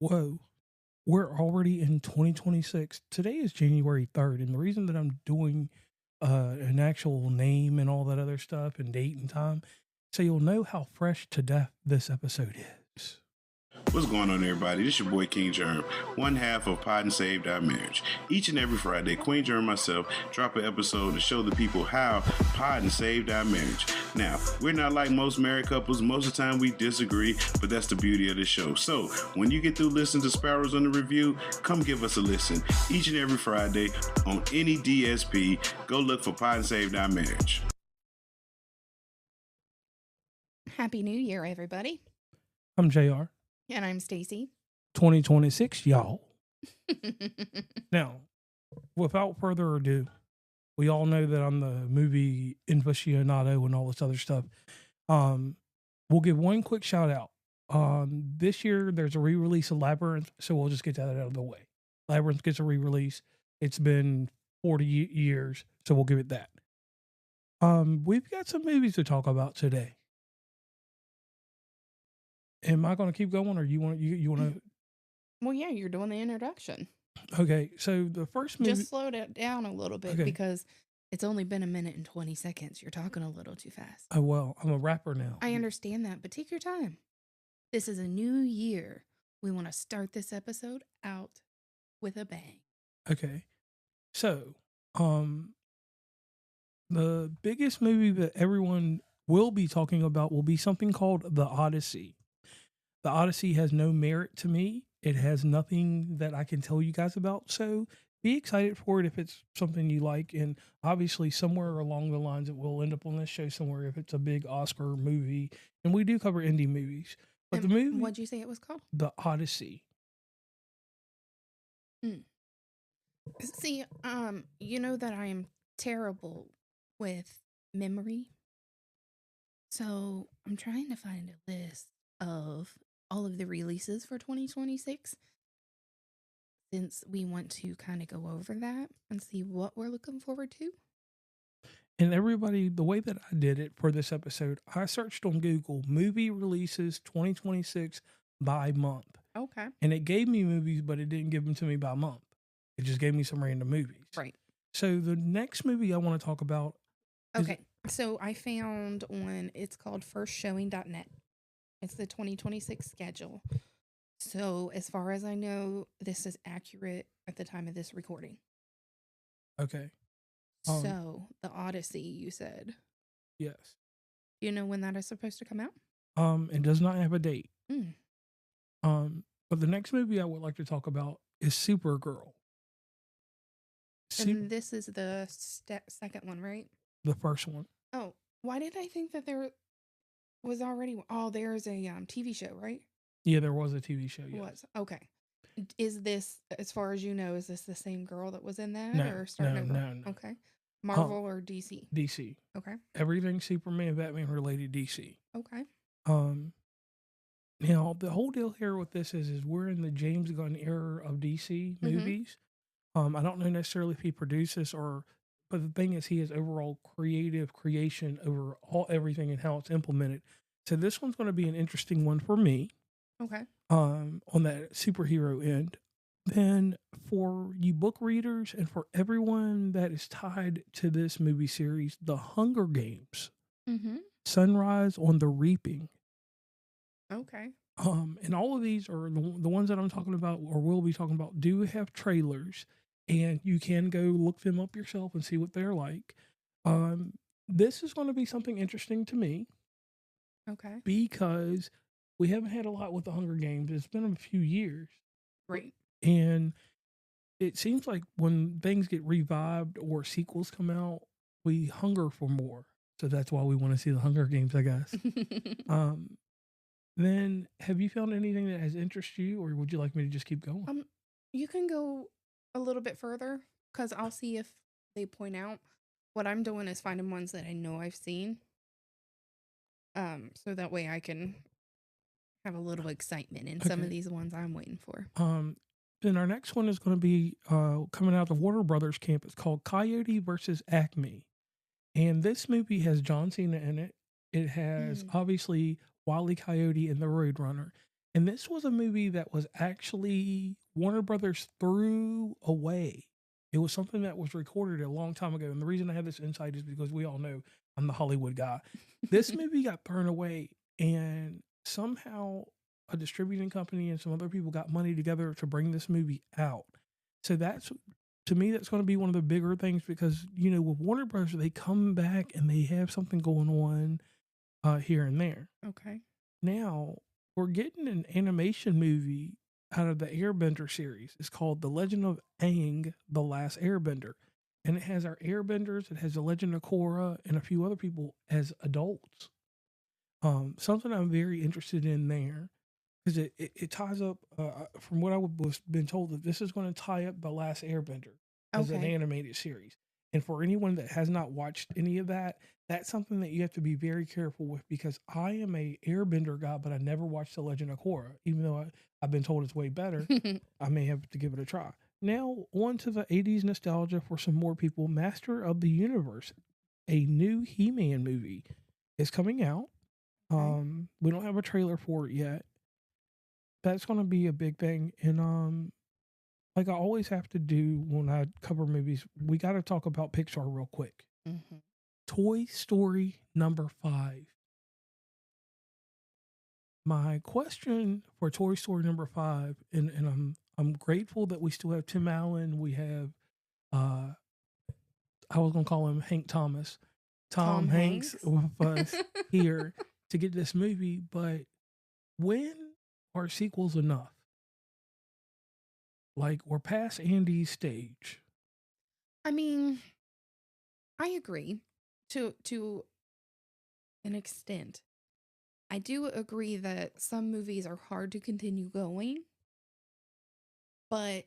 Whoa, we're already in 2026. Today is January 3rd, and the reason that I'm doing an actual name and all that other stuff and date and time, so you'll know how fresh to death this episode is. What's going on, everybody? This is your boy King Germ, one half of Pod and Saved Our Marriage. Each and every Friday, Queen Germ and myself drop an episode to show the people how Pod and Saved Our Marriage. Now, we're not like most married couples. Most of the time we disagree, but that's the beauty of the show. So, when you get through listening to Sparrows on the Review, come give us a listen. Each and every Friday on any DSP, go look for Pod and Saved Our Marriage. Happy New Year, everybody. I'm JR. And I'm Stacy. 2026, y'all. Now, without further ado, we all know that I'm the movie aficionado and all this other stuff. We'll give one quick shout out. This year, there's a re-release of Labyrinth, so we'll just get that out of the way. Labyrinth gets a re-release. It's been 40 years, so we'll give it that. We've got some movies to talk about today. Am I going to keep going, or you want to? Well, yeah, you're doing the introduction. Okay, so the first movie. Just slow it down a little bit because it's only been a minute and 20 seconds. You're talking a little too fast. Oh, well, I'm a rapper now. I understand that, but take your time. This is a new year. We want to start this episode out with a bang. Okay, so the biggest movie that everyone will be talking about will be something called The Odyssey. The Odyssey has no merit to me. It has nothing that I can tell you guys about. So be excited for it if it's something you like. And obviously, somewhere along the lines, it will end up on this show somewhere if it's a big Oscar movie. And we do cover indie movies. But the movie. What'd you say it was called? The Odyssey. See, you know that I am terrible with memory. So I'm trying to find a list of all of the releases for 2026 since we want to kind of go over that and see what we're looking forward to. And everybody, the way that I did it for this episode, I searched on Google movie releases 2026 by month. Okay. And it gave me movies, but it didn't give them to me by month. It just gave me some random movies. Right. So the next movie I want to talk about. Okay. So I found one, it's called firstshowing.net. It's the 2026 schedule. So as far as I know, this is accurate at the time of this recording. Okay. So the Odyssey, you said. Yes. You know when that is supposed to come out? It does not have a date. But the next movie I would like to talk about is Supergirl. And this is the second one, right? The first one. Oh, why did I think that there was already? Oh, there's a TV show, right? Yeah, there was a TV show. Yes. Was okay. Is this, as far as you know, is this the same girl that was in that? No, or starting over? No. Okay. Marvel or DC? DC. Okay. Everything Superman, Batman related DC. Okay. Now the whole deal here with this is we're in the James Gunn era of DC movies. I don't know necessarily if he produces but the thing is he has overall creative creation over everything and how it's implemented. So this one's going to be an interesting one for me. Okay. On that superhero end. Then for you book readers and for everyone that is tied to this movie series, The Hunger Games. Sunrise on the Reaping. Okay. And all of these are the ones that I'm talking about or will be talking about do have trailers, and you can go look them up yourself and see what they're like. This is going to be something interesting to me. Okay. Because we haven't had a lot with the Hunger Games. It's been a few years. Right. And it seems like when things get revived or sequels come out, we hunger for more. So that's why we want to see the Hunger Games, I guess. Then have you found anything that has interested you, or would you like me to just keep going? You can go a little bit further because I'll see if they point out. What I'm doing is finding ones that I know I've seen. So that way I can have a little excitement in some of these ones I'm waiting for. Then our next one is going to be coming out of Warner Brothers camp. It's called Coyote versus Acme. And this movie has John Cena in it. It has obviously Wile E. Coyote and the Roadrunner. And this was a movie that was actually Warner Brothers threw away. It was something that was recorded a long time ago. And the reason I have this insight is because we all know I'm the Hollywood guy. This movie got thrown away, and somehow a distributing company and some other people got money together to bring this movie out. So that's, to me, that's going to be one of the bigger things because, you know, with Warner Brothers, they come back and they have something going on here and there. Okay. Now, we're getting an animation movie out of the Airbender series. It's called The Legend of Aang, The Last Airbender. And it has our Airbenders, it has The Legend of Korra, and a few other people as adults. Something I'm very interested in there, because it ties up, from what I was been told, that this is going to tie up The Last Airbender as an Okay. animated series. And for anyone that has not watched any of that, that's something that you have to be very careful with, because I am a Airbender guy, but I never watched The Legend of Korra, even though I've been told it's way better. I may have to give it a try. Now, on to the 80s nostalgia for some more people. Master of the Universe, a new He-Man movie, is coming out. Okay. We don't have a trailer for it yet. That's going to be a big thing. And like I always have to do when I cover movies, we got to talk about Pixar real quick. Mm-hmm. Toy Story number 5. My question for Toy Story number 5, and I'm grateful that we still have Tim Allen. We have I was gonna call him Hank Thomas, Tom Hanks with us here to get this movie. But when are sequels enough? Like, we're past Andy's stage. I mean, I agree to an extent. I do agree that some movies are hard to continue going, but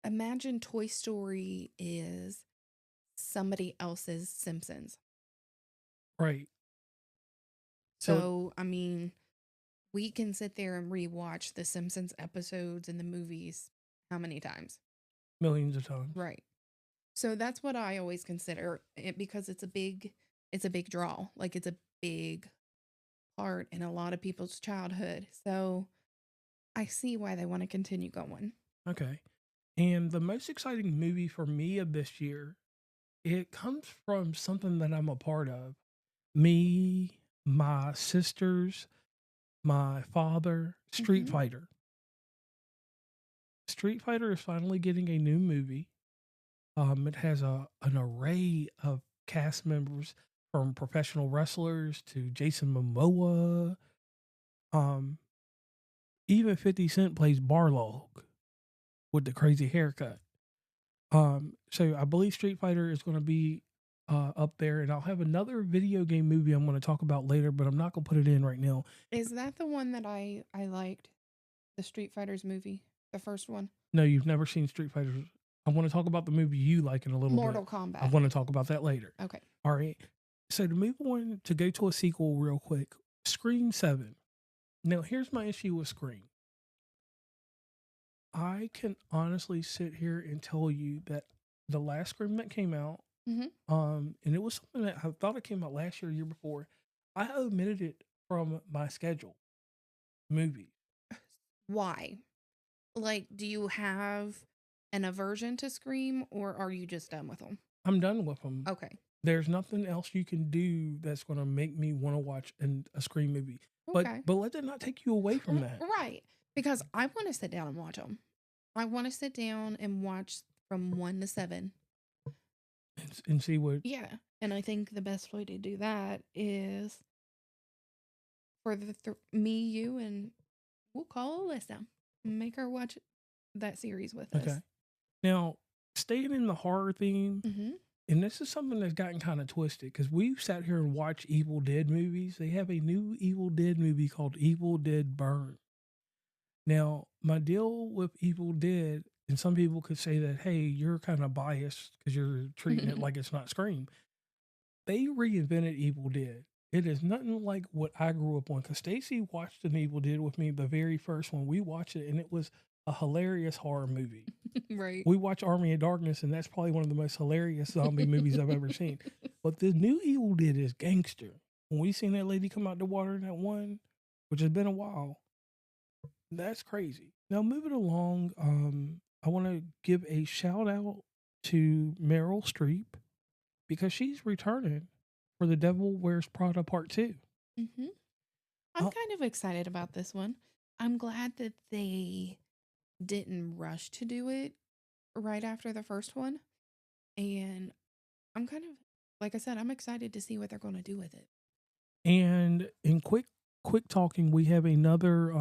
imagine Toy Story is somebody else's Simpsons. Right. So, I mean, we can sit there and rewatch the Simpsons episodes and the movies how many times? Millions of times. Right. So that's what I always consider it, because it's a big draw. Like, it's a big part in a lot of people's childhood. So I see why they want to continue going. Okay. And the most exciting movie for me of this year, it comes from something that I'm a part of. Me, my sisters, my father, Street Mhm. Fighter. Street Fighter is finally getting a new movie. It has an array of cast members, from professional wrestlers to Jason Momoa. Even 50 Cent plays Barlog with the crazy haircut. So I believe Street Fighter is going to be up there, and I'll have another video game movie I'm going to talk about later, but I'm not going to put it in right now. Is that the one that I liked? The Street Fighters movie, the first one? No, you've never seen Street Fighter. I want to talk about the movie you like in a little Mortal bit. Kombat. I'm going to talk about that later. Okay. All right. So to move on, to go to a sequel real quick, Scream 7. Now, here's my issue with Scream. I can honestly sit here and tell you that the last Scream that came out, Mhm. and it was something that I thought it came out last year, year before, I omitted it from my schedule. Movie. Why? Like, do you have an aversion to Scream, or are you just done with them? I'm done with them. Okay. There's nothing else you can do that's going to make me want to watch a Scream movie. Okay. But let it not take you away from that. Right. Because I want to sit down and watch them. I want to sit down and watch from 1 to 7. And see what. Yeah. And I think the best way to do that is for me, you, and we'll call Alyssa. Make her watch that series with us. Okay. Now, staying in the horror theme, Mm-hmm. and this is something that's gotten kind of twisted, because we've sat here and watched Evil Dead movies. They have a new Evil Dead movie called Evil Dead Burn. Now, my deal with Evil Dead, and some people could say that, hey, you're kind of biased because you're treating it like it's not Scream. They reinvented Evil Dead. It is nothing like what I grew up on, because Stacy watched an Evil Dead with me, the very first one. We watched it, and it was a hilarious horror movie. Right. We watch Army of Darkness, and that's probably one of the most hilarious zombie movies I've ever seen. But the new Evil Dead is gangster. When we seen that lady come out the water in that one, which has been a while, That's crazy. Now, moving along, I want to give a shout out to Meryl Streep because she's returning for The Devil Wears Prada Part 2. Mm-hmm. I'm kind of excited about this one. I'm glad that they didn't rush to do it right after the first one. And I'm kind of, like I said, I'm excited to see what they're going to do with it. And in quick talking, we have another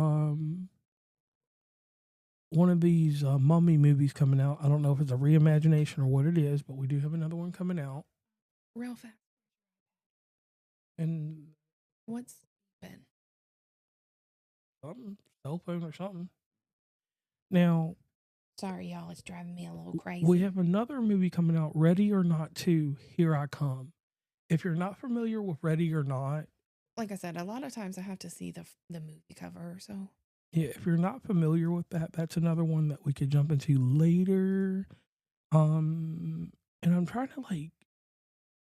one of these mummy movies coming out. I don't know if it's a reimagination or what it is, but we do have another one coming out. Real fast. And what's been? Something, cell phone or something. Now, sorry, y'all, it's driving me a little crazy. We have another movie coming out, Ready or Not 2, Here I Come. If you're not familiar with Ready or Not, like I said, a lot of times I have to see the movie cover, so. Yeah, if you're not familiar with that, that's another one that we could jump into later. And I'm trying to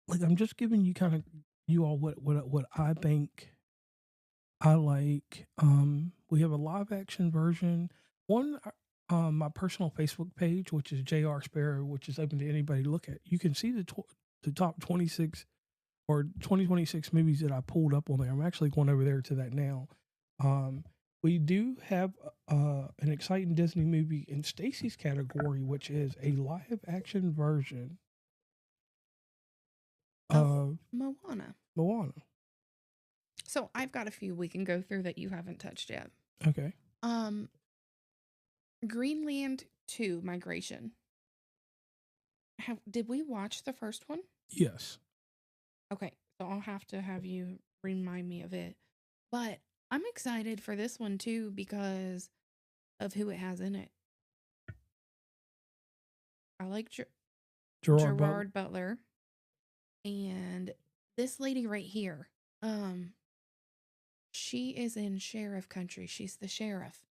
like I'm just giving you kind of you all what I think I like. We have a live action version. One my personal Facebook page, which is JR Sparrow, which is open to anybody to look at. You can see the top 26 or 2026 movies that I pulled up on there. I'm actually going over there to that now. We do have an exciting Disney movie in Stacy's category, which is a live action version of Moana. So I've got a few we can go through that you haven't touched yet. Okay. Greenland 2 Migration. Did we watch the first one? Yes. Okay, so I'll have to have you remind me of it. But I'm excited for this one too because of who it has in it. I like Gerard Butler. And this lady right here, she is in Sheriff Country. She's the sheriff.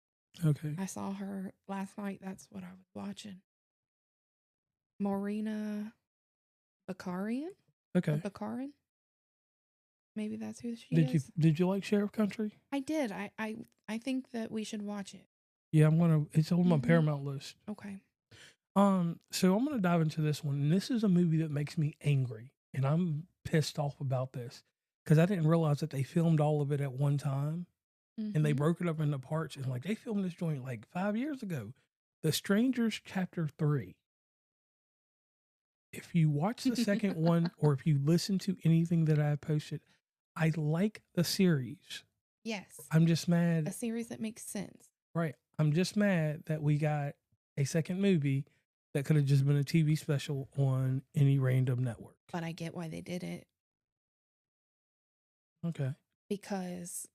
Okay. I saw her last night. That's what I was watching. Morena Bacarian? Okay. Baccarin? Maybe that's who she is. Did you like Sheriff Country? I did. I think that we should watch it. Yeah, it's on my Paramount list. Okay. So I'm gonna dive into this one. And this is a movie that makes me angry. And I'm pissed off about this. Because I didn't realize that they filmed all of it at one time. And they broke it up into parts. And they filmed this joint 5 years ago. The Strangers Chapter 3. If you watch the second one or if you listen to anything that I posted, I like the series. Yes. I'm just mad. A series that makes sense. Right. I'm just mad that we got a second movie that could have just been a TV special on any random network. But I get why they did it. Okay. Because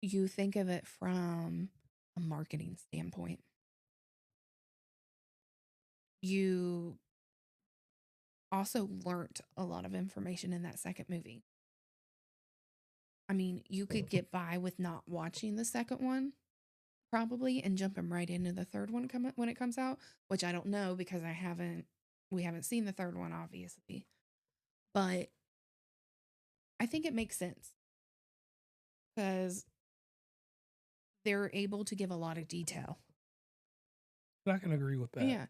you think of it from a marketing standpoint. You also learned a lot of information in that second movie. I mean, you could get by with not watching the second one, probably, and jumping right into the third one when it comes out, which I don't know because we haven't seen the third one, obviously. But I think it makes sense because they're able to give a lot of detail. I can agree with that. Yeah.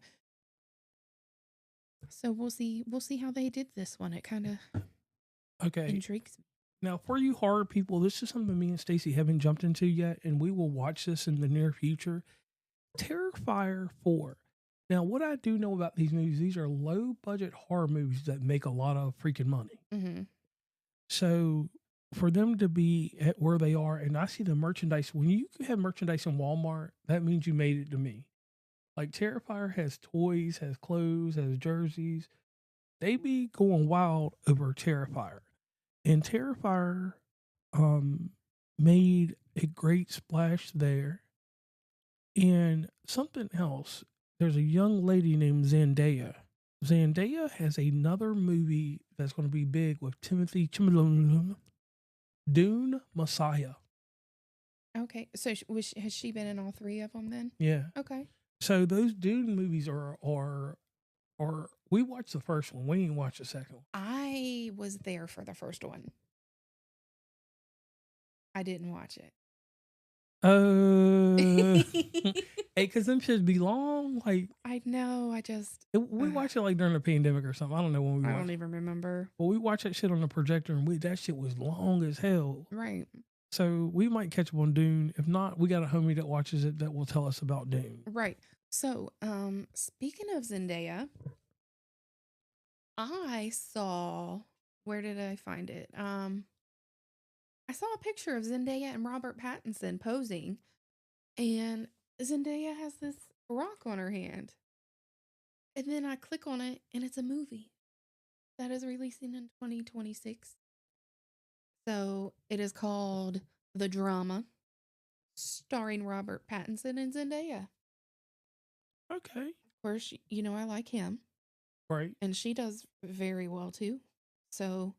So we'll see how they did this one. It kind of intrigues me. Now, for you horror people, this is something me and Stacy haven't jumped into yet, and we will watch this in the near future. Terrifier 4. Now, what I do know about these movies, these are low-budget horror movies that make a lot of freaking money. Mm-hmm. So, for them to be at where they are, and I see the merchandise, when you have merchandise in Walmart, that means you made it to me. Terrifier has toys, has clothes, has jerseys. They be going wild over Terrifier. And Terrifier made a great splash there. And something else, there's a young lady named Zendaya. Zendaya has another movie that's going to be big with Timothy Chalamet, Dune Messiah. Okay, so has she been in all three of them then? Yeah. Okay. So those Dune movies are we watched the first one. We didn't watch the second one. I was there for the first one. I didn't watch it. Hey, because them shits be long. Like, I know. we watch it like during the pandemic or something. I don't know when we I watch don't it. even remember. But we watch that shit on the projector, and that shit was long as hell. Right. So we might catch up on Dune. If not, we got a homie that watches it that will tell us about Dune. Right. So, speaking of Zendaya, I saw, where did I find it? I saw a picture of Zendaya and Robert Pattinson posing, and Zendaya has this rock on her hand. And then I click on it, and it's a movie that is releasing in 2026. So it is called The Drama, starring Robert Pattinson and Zendaya. Okay. Of course, I like him. Right. And she does very well too. So.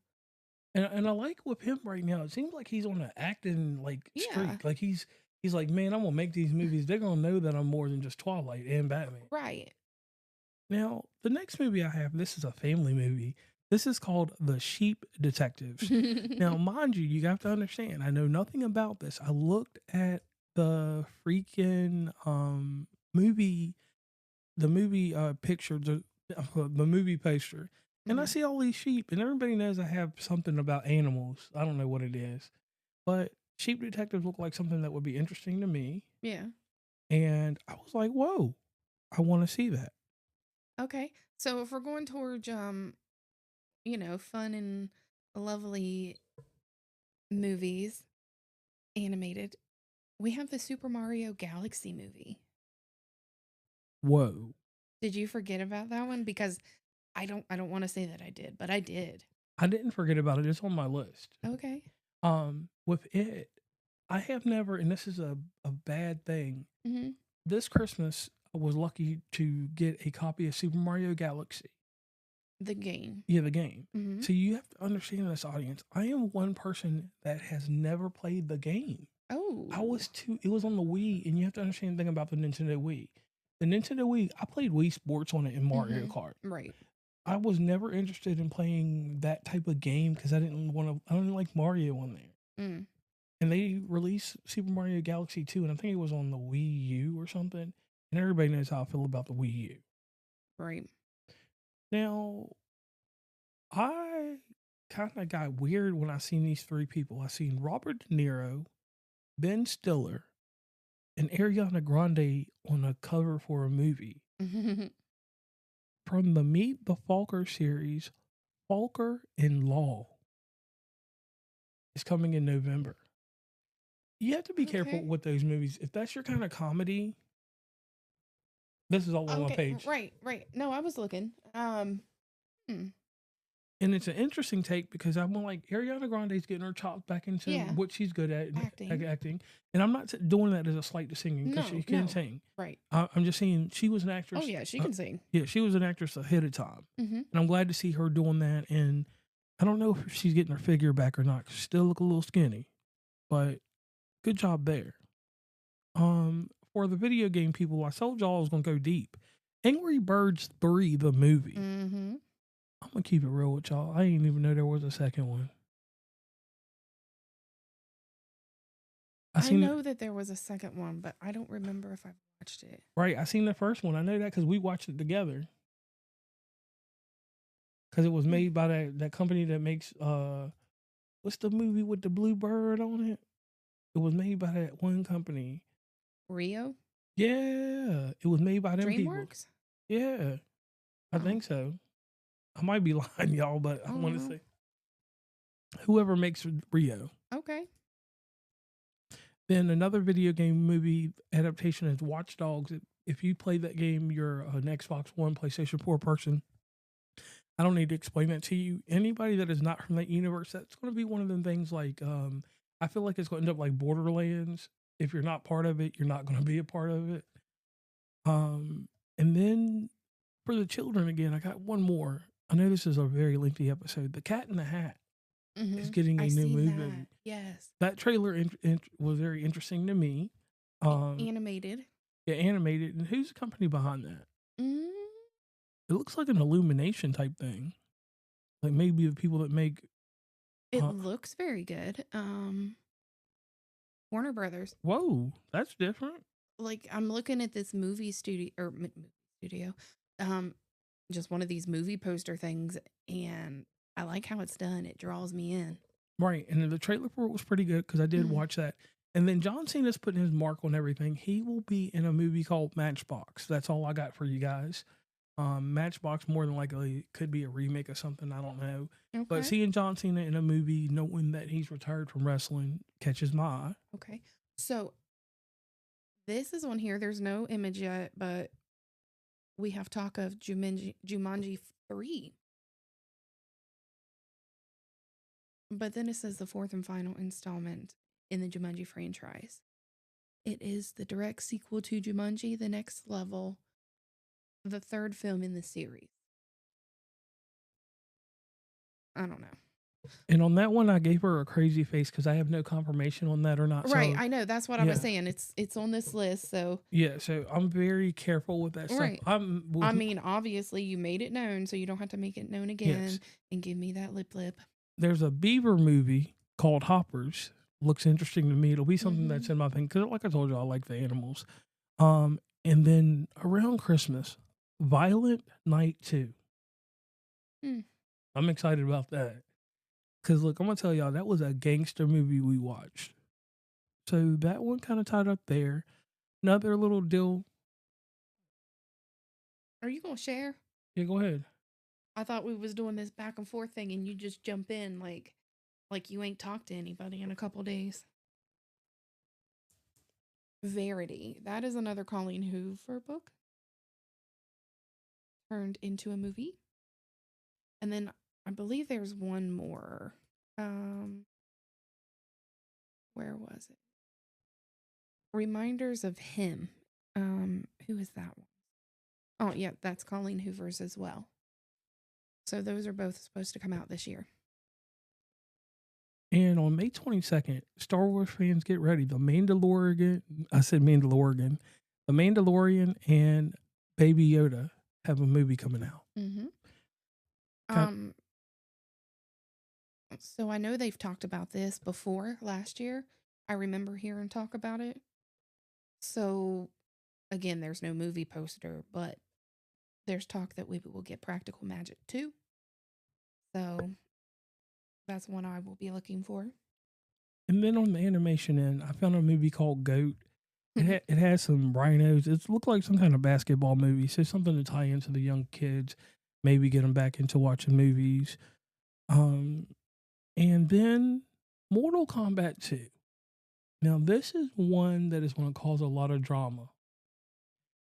And I like with him right now, it seems like he's on an acting streak. Yeah. Like he's like, man, I'm gonna make these movies. They're gonna know that I'm more than just Twilight and Batman. Right. Now, the next movie I have, this is a family movie. This is called The Sheep Detectives. Now, mind you, you have to understand, I know nothing about this. I looked at the freaking movie picture, the movie poster, and I see all these sheep, and everybody knows I have something about animals. I don't know what it is, but Sheep Detectives look like something that would be interesting to me. Yeah. And I was like, whoa, I want to see that. Okay. So if we're going towards, fun and lovely movies, animated, we have the Super Mario Galaxy movie. Whoa. Did you forget about that one? Because I don't want to say that I did, but I did. I didn't forget about it. It's on my list. Okay. With it, I have never, and this is a bad thing. Mm-hmm. This Christmas, I was lucky to get a copy of Super Mario Galaxy. The game. Yeah, the game. Mm-hmm. So you have to understand this, audience. I am one person that has never played the game. Oh. It was on the Wii, and you have to understand the thing about the Nintendo Wii. The Nintendo Wii, I played Wii Sports on it in Mario Kart. Right. I was never interested in playing that type of game because I don't like Mario on there. Mm. And they released Super Mario Galaxy 2, and I think it was on the Wii U or something. And everybody knows how I feel about the Wii U. Right. Now, I kind of got weird when I seen these three people. I seen Robert De Niro, Ben Stiller, and Ariana Grande on a cover for a movie. From the Meet the Faulker series, Faulker in Law is coming in November. You have to be careful with those movies. If that's your kind of comedy, this is all on my page. Right. No, I was looking. And it's an interesting take because I'm like, Ariana Grande's getting her chops back into what she's good at, acting. And I'm not doing that as a slight to singing because she can sing. Right. I'm just saying she was an actress. Oh, yeah, she can sing. Yeah, she was an actress ahead of time. Mm-hmm. And I'm glad to see her doing that. And I don't know if she's getting her figure back or not. She still look a little skinny. But good job there. For the video game people, I told y'all I was going to go deep. Angry Birds 3, the movie. Mm-hmm. I'm going to keep it real with y'all. I didn't even know there was a second one. I know that there was a second one, but I don't remember if I watched it. Right. I seen the first one. I know that because we watched it together. Because it was made by that company that makes, what's the movie with the blue bird on it? It was made by that one company. Rio? Yeah. It was made by them people. DreamWorks? Yeah. I think so. I might be lying, y'all, but I want to say whoever makes Rio. Okay. Then another video game movie adaptation is Watchdogs. If you play that game, you're an Xbox One, PlayStation 4 person. I don't need to explain that to you. Anybody that is not from that universe, that's going to be one of them things like, I feel like it's going to end up like Borderlands. If you're not part of it, you're not going to be a part of it. And then for the children again, I got one more. I know this is a very lengthy episode. The Cat in the Hat is getting a new movie. That. Yes. That trailer was very interesting to me. Animated. Yeah, animated. And who's the company behind that? Mm. It looks like an Illumination type thing. Like maybe the people that make... It looks very good. Warner Brothers. Whoa, that's different. like I'm looking at this movie studio or studio, um, just one of these movie poster things, and I like how it's done. It draws me in. Right. And the trailer for it was pretty good because I did Mhm. watch that. And then John Cena's putting his mark on everything. He will be in a movie called Matchbox. That's all I got for you guys. Matchbox more than likely could be a remake of something. I don't know. But Okay. seeing John Cena in a movie, knowing that he's retired from wrestling, catches my eye. Okay. So this is on here. There's no image yet, but we have talk of Jumanji 3. But then it says the fourth and final installment in the Jumanji franchise. It is the direct sequel to Jumanji: The Next Level, the third film in the series. I don't know. And on that one, I gave her a crazy face because I have no confirmation on that or not. Right, So, I know. That's what I yeah. was saying. It's on this list, so Yeah, so I'm very careful with that stuff. right. I mean, obviously you made it known, so you don't have to make it known again Yes. and give me that lip. There's a Beaver movie called Hoppers. Looks interesting to me. It'll be something that's Mhm. in my thing because, like I told you, I like the animals. And then around Christmas, Violent Night 2. Hmm. I'm excited about that. Because, look, I'm going to tell y'all, that was a gangster movie we watched. So that one kind of tied up there. Another little deal. Are you gonna share? Yeah, go ahead. I thought we was doing this back and forth thing, and you just jump in like you ain't talked to anybody in a couple days. Verity. That is another Colleen Hoover book turned into a movie. And then I believe there's one more. Where was it? Reminders of Him. Who is that one? Oh, yeah, that's Colleen Hoover's as well. So those are both supposed to come out this year. And on May 22nd, Star Wars fans get ready. The Mandalorian, I said Mandalorian, The Mandalorian and Baby Yoda have a movie coming out. Mm-hmm. Kind So I know they've talked about this before last year. I remember hearing talk about it. So again, there's no movie poster, but there's talk that we will get Practical Magic too. So that's one I will be looking for. And then on the animation end, I found a movie called Goat. It has some rhinos. It looked like some kind of basketball movie. So something to tie into the young kids, maybe get them back into watching movies. And then Mortal Kombat 2. Now, this is one that is going to cause a lot of drama.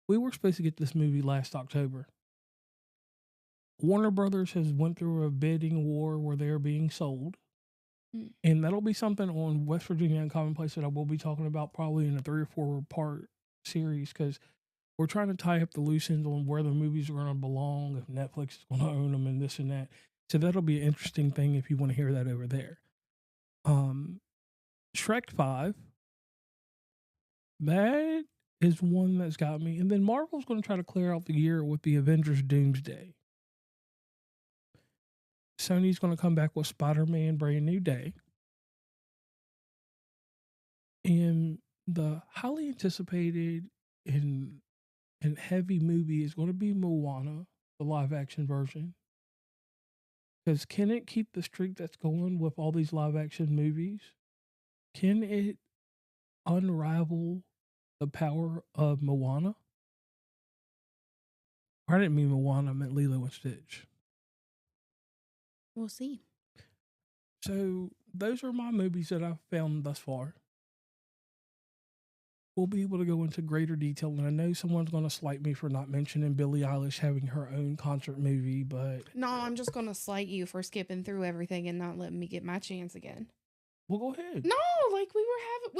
We were supposed to get this movie last October. Warner Brothers has went through a bidding war where they're being sold. And that'll be something on West Virginia and Commonplace that I will be talking about probably in a 3 or 4 part series because we're trying to tie up the loose ends on where the movies are going to belong, if Netflix is going to own them and this and that. So that'll be an interesting thing if you want to hear that over there. Shrek 5. That is one that's got me. And then Marvel's going to try to clear out the year with the Avengers Doomsday. Sony's going to come back with Spider-Man Brand New Day. And the highly anticipated and heavy movie is going to be Moana, the live action version. Because can it keep the streak that's going with all these live action movies? Can it unravel the power of Moana? I didn't mean Moana, I meant Lilo and Stitch. We'll see. So those are my movies that I've found thus far. We'll be able to go into greater detail, and I know someone's going to slight me for not mentioning Billie Eilish having her own concert movie, but No, I'm just going to slight you for skipping through everything and not letting me get my chance again. well, go ahead. No, like we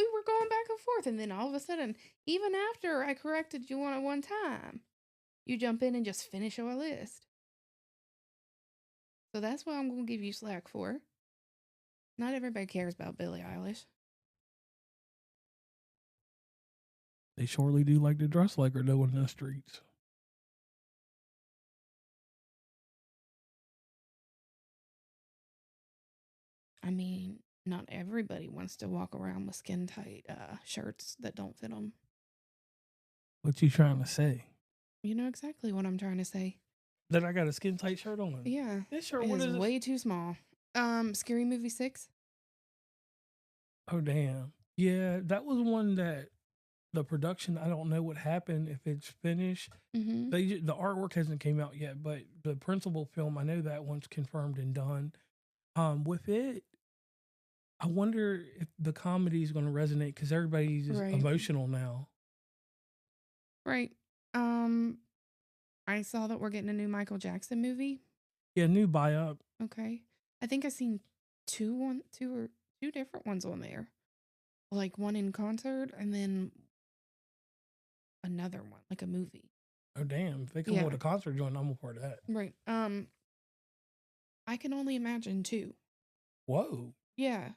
were going back and forth, and then all of a sudden, even after I corrected you on it one time, you jump in and just finish our list. So that's what I'm going to give you slack for. Not everybody cares about Billie Eilish. They surely do like to dress like her doing in the streets. I mean, not everybody wants to walk around with skin tight shirts that don't fit them. What you trying to say? You know exactly what I'm trying to say. That I got a skin tight shirt on. Yeah. This shirt, It what is is it? way too small. Scary Movie 6. Oh, damn. Yeah, that was one that the production, I don't know what happened, if it's finished. Mm-hmm. The artwork hasn't came out yet, but the principal film, I know that one's confirmed and done. With it, I wonder if the comedy is going to resonate because everybody's Right. emotional now. Right. I saw that we're getting a new Michael Jackson movie. Yeah, new Biopic. Okay. I think I've seen two different ones on there. Like one in concert and then another one, like a movie. Oh, damn. If they come with a concert joint, I'm a part of that. Right. I can only imagine 2. Whoa. Yeah.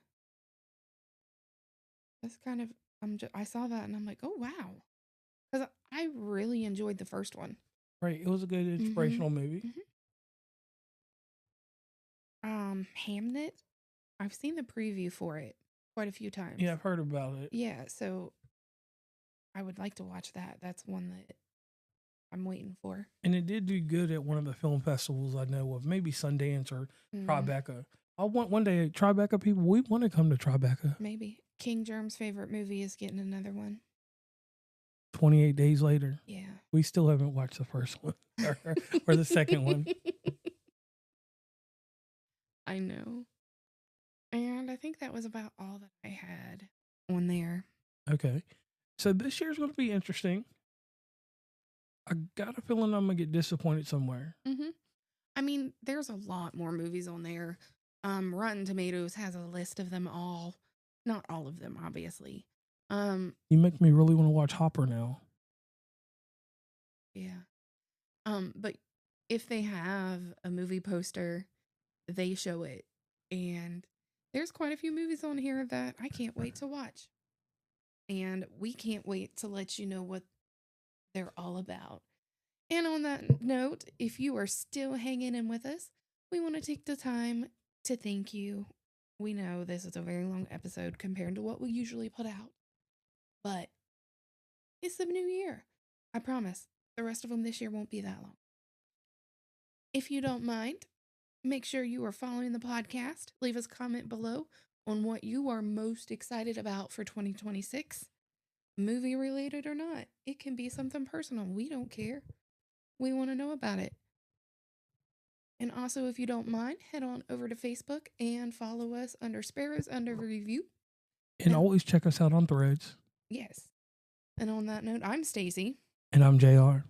That's kind of, I saw that and I'm like, oh, wow. Because I really enjoyed the first one. Right. It was a good inspirational movie. Hamnet. I've seen the preview for it quite a few times. Yeah, I've heard about it. Yeah, so I would like to watch that. That's one that I'm waiting for. And it did do good at one of the film festivals I know of, maybe Sundance or Tribeca. I want one day, Tribeca people, we want to come to Tribeca. Maybe. King Germ's favorite movie is getting another one. 28 Days Later. Yeah. We still haven't watched the first one or the second one. I know. And I think that was about all that I had on there. Okay. So this year's going to be interesting. I got a feeling I'm going to get disappointed somewhere. Mm-hmm. I mean, there's a lot more movies on there. Rotten Tomatoes has a list of them all. Not all of them, obviously. You make me really want to watch Hopper now. Yeah. But if they have a movie poster, they show it. And there's quite a few movies on here that I can't wait to watch. And we can't wait to let you know what they're all about. And on that note, if you are still hanging in with us, we want to take the time to thank you. We know this is a very long episode compared to what we usually put out. But it's the new year. I promise. The rest of them this year won't be that long. If you don't mind, make sure you are following the podcast. Leave us a comment below on what you are most excited about for 2026. Movie related or not. It can be something personal. We don't care. We want to know about it. And also, if you don't mind, head on over to Facebook and follow us under Sparrows Under Review. And always check us out on Threads. Yes. And on that note, I'm Stacy. And I'm JR.